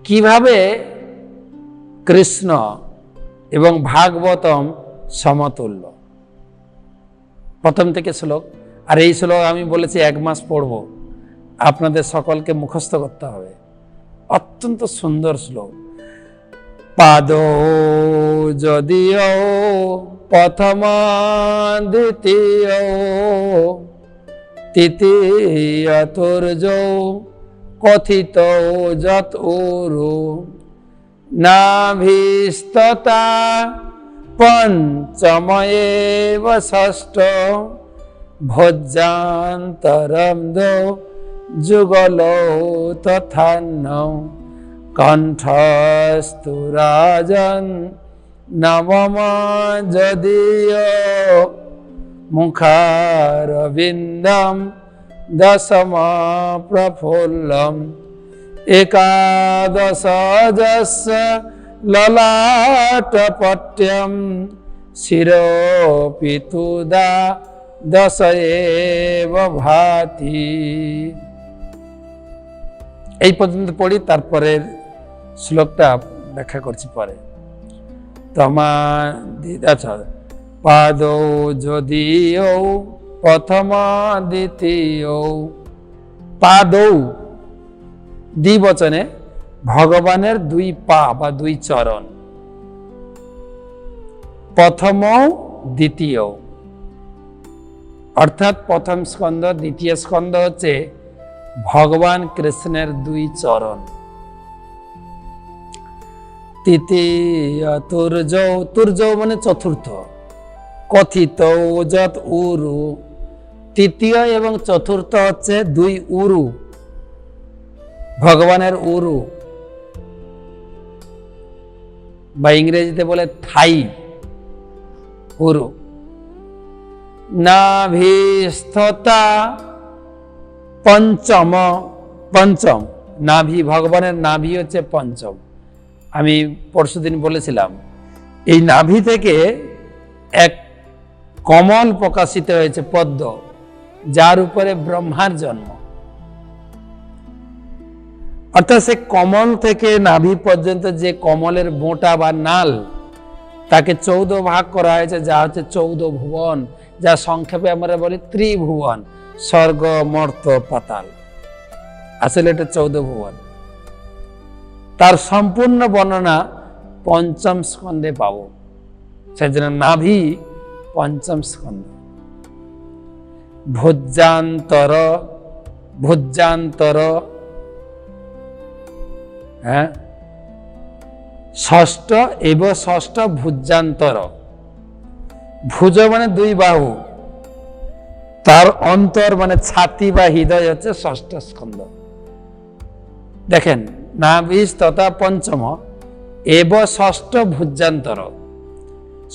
কিভাবে কৃষ্ণ এবং ভাগবতম সমতুল্য, প্রথম থেকে শ্লোক। আর এই শ্লোক আমি বলেছি 1 মাস পড়ব, আপনাদের সকলকে মুখস্থ করতে হবে। অত্যন্ত সুন্দর শ্লোক। পাদ যদিও প্রথম দ্বিতীয় তৃতীয় তুর্য কথিত যত উরু নাভিস্ততা পঞ্চময়েব ষষ্ঠ ভোজ্যান্তরম দো যুগল তথান্ন কণ্ঠস্তু রাজন নবম যদিও মুখারবিন্দম দশম প্রফুল্লম একাদশ যস্য ললাটপট্যম শিরোপিতুদা দশ এব ভাতি। এই পর্যন্ত পড়ি, তারপরের শ্লোকটা ব্যাখ্যা করছি পরে। আচ্ছা, পাদ যদিও প্রথম দ্বিতীয়, পাদৌ দ্বিবচনে ভগবানের 2 পা বা 2 চরণ, প্রথম দ্বিতীয়, অর্থাৎ প্রথম স্কন্ধ দ্বিতীয় স্কন্ধ হচ্ছে ভগবান কৃষ্ণের 2 চরণ। তৃতীয় তুর্য, তুর্য মানে চতুর্থ, কথিত যত উরু, তৃতীয় এবং চতুর্থ হচ্ছে 2 উরু, ভগবানের উরু বা ইংরেজিতে বলে থাই, উরু। নাভিস্থতা পঞ্চম, পঞ্চম নাভি, ভগবানের নাভি হচ্ছে পঞ্চম। আমি পরশুদিন বলেছিলাম এই নাভি থেকে এক কমল প্রকাশিত হয়েছে, পদ্ম, যার উপরে ব্রহ্মার জন্ম। অর্থাৎ সে কমল থেকে নাভি পর্যন্ত যে কমলের বোঁটা বা নাল, তাকে 14 ভাগ করা হয়েছে, যা হচ্ছে 14 ভুবন, যা সংক্ষেপে আমরা বলি ত্রিভুবন, স্বর্গ মর্ত পাতাল। আসলে এটা 14 ভুবন। তার সম্পূর্ণ বর্ণনা 5ম স্কন্ধে পাব, সেজন্য নাভি 5ম স্কন্ধ। ভোজ্যান্তর, ভোজ্যান্তর, হ্যাঁ, ষষ্ঠ এব ষষ্ঠ ভুজান্তর। ভুজ মানে 2 বাহু, তার অন্তর মানে ছাতি বা হৃদয় হচ্ছে 6ষ্ঠ স্কন্ধ। দেখেন, নাভিস তথা পঞ্চম এব ষষ্ঠ ভুজান্তর,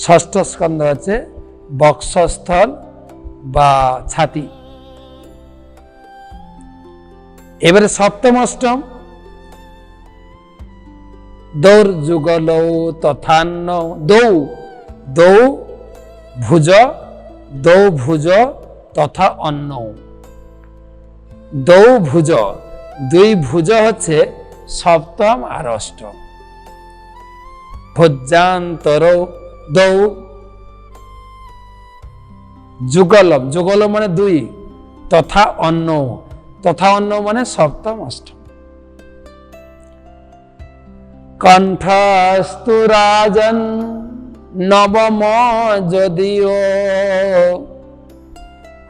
6ষ্ঠ স্কন্ধ হচ্ছে বক্ষস্থল বা ছাতি। এবারে 7ম 8ম দৌর যুগল তথান্ন, দৌ, দৌ ভুজ, দৌ ভুজ তথা অন্ন, দৌ ভুজ, 2 ভুজ হচ্ছে 7ম আর 8ম। ভোজ্যান্তর দৌ যুগলম, যুগলম মানে 2, তথা অন্ন, তথা অন্ন মানে 7ম 8ম। কণ্ঠস্তু রাজন নবম যদিও,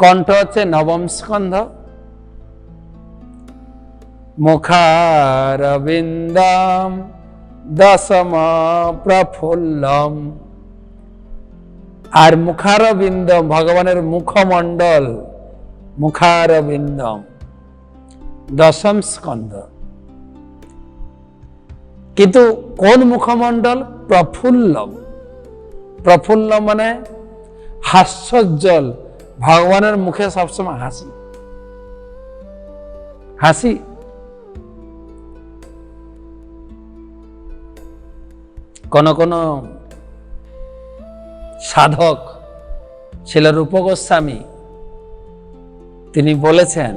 কণ্ঠ হচ্ছে 9ম স্কন্ধ। মুখারবিন্দম দশম প্রফুল্লম, আর মুখারবিন্দম ভগবানের মুখমণ্ডল, মুখারবিন্দম 10ম স্কন্ধ। কিন্তু কোন মুখমণ্ডল? প্রফুল্লম, প্রফুল্ল মানে হাস্যোজ্জ্বল, ভগবানের মুখে সবসময় হাসি, হাসি। কোন কোন সাধক ছিল রূপ গোস্বামী, তিনি বলেছেন,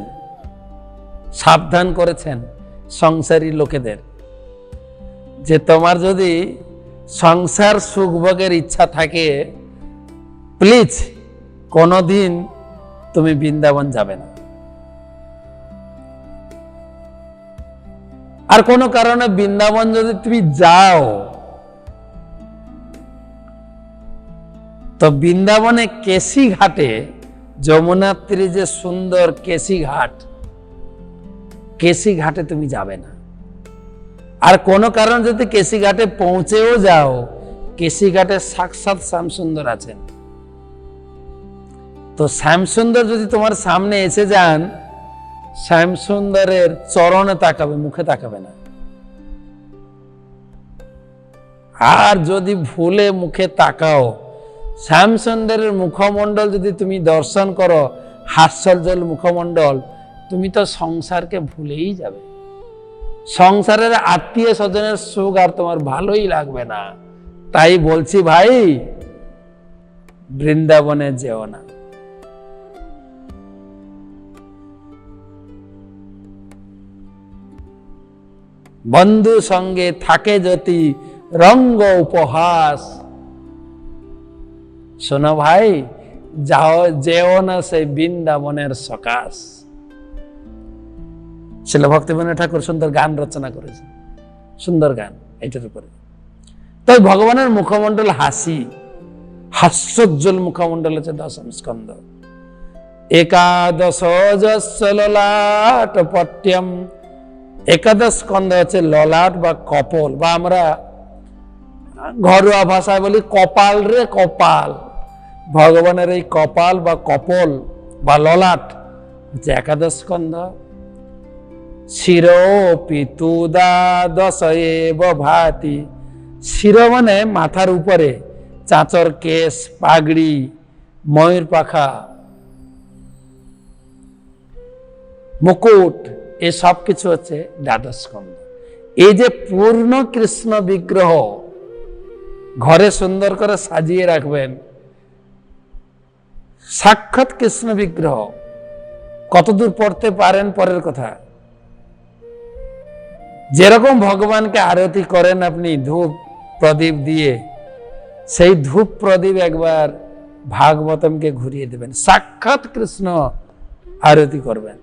সাবধান করেছেন সংসারী লোকেদের যে তোমার যদি সংসার সুখভোগের ইচ্ছা থাকে, প্লিজ কোনোদিন তুমি বৃন্দাবন যাবে না। আর কোনো কারণে বৃন্দাবন যদি তুমি যাও, তো বৃন্দাবনে কেশি ঘাটে, যমুনার তীরে যে সুন্দর কেশি ঘাট, কেশি ঘাটে তুমি যাবে না। আর কোনো কারণ যদি কেশি ঘাটে পৌঁছেও যাও, কেশি ঘাটে সাক্ষাৎ শ্যামসুন্দর আছেন। তো শ্যামসুন্দর যদি তোমার সামনে এসে যান, শ্যামসুন্দরের চরণে তাকাবে, মুখে তাকাবে না। আর যদি ভুলে মুখে তাকাও, শ্যামসুন্দরের মুখমণ্ডল যদি তুমি দর্শন করো, হাস্যজ্জ্বল মুখমণ্ডল, তুমি তো সংসারকে ভুলেই যাবে। সংসারের আত্মীয় স্বজনের সুখ আর তোমার ভালোই লাগবে না। তাই বলছি ভাই, বৃন্দাবনে যেও না। বন্ধু সঙ্গে থাকে যদি রঙ্গ উপহাস, শোনো ভাই, যাও, যেও না সেই বৃন্দাবনের সকাশ। শিল ভক্তিবিনোদ ঠাকুর সুন্দর গান রচনা করেছেন, সুন্দর গান এটার উপরে। তাই ভগবানের মুখমণ্ডল হাসি, হাস্যোজ্জ্বল মুখমণ্ডল হচ্ছে দশম স্কন্ধ। একাদশ ললাট পট্যম, একাদশ স্কন্ধ হচ্ছে ললাট বা কপল, বা আমরা ঘরোয়া ভাষায় বলি কপাল রে কপাল। ভগবানের এই কপাল বা কপল বা ললাট হচ্ছে একাদশ স্কন্ধ। শির পিতুদা দশ এব ভাতি, শির মানে মাথার উপরে, চাঁচর কেশ, পাগড়ি, ময়ূর পাখা, মুকুট, এই সব কিছু হচ্ছে দ্বাদশ স্কন্ধ। এই যে পূর্ণ কৃষ্ণ বিগ্রহ ঘরে সুন্দর করে সাজিয়ে রাখবেন, সাক্ষাৎ কৃষ্ণ বিগ্রহ কতদূর পড়তে পারেন পরের কথা। যেরকম ভগবানকে আরতি করেন আপনি ধূপ প্রদীপ দিয়ে, সেই ধূপ প্রদীপ একবার ভাগবতমকে ঘুরিয়ে দেবেন, সাক্ষাৎ কৃষ্ণ আরতি করবেন।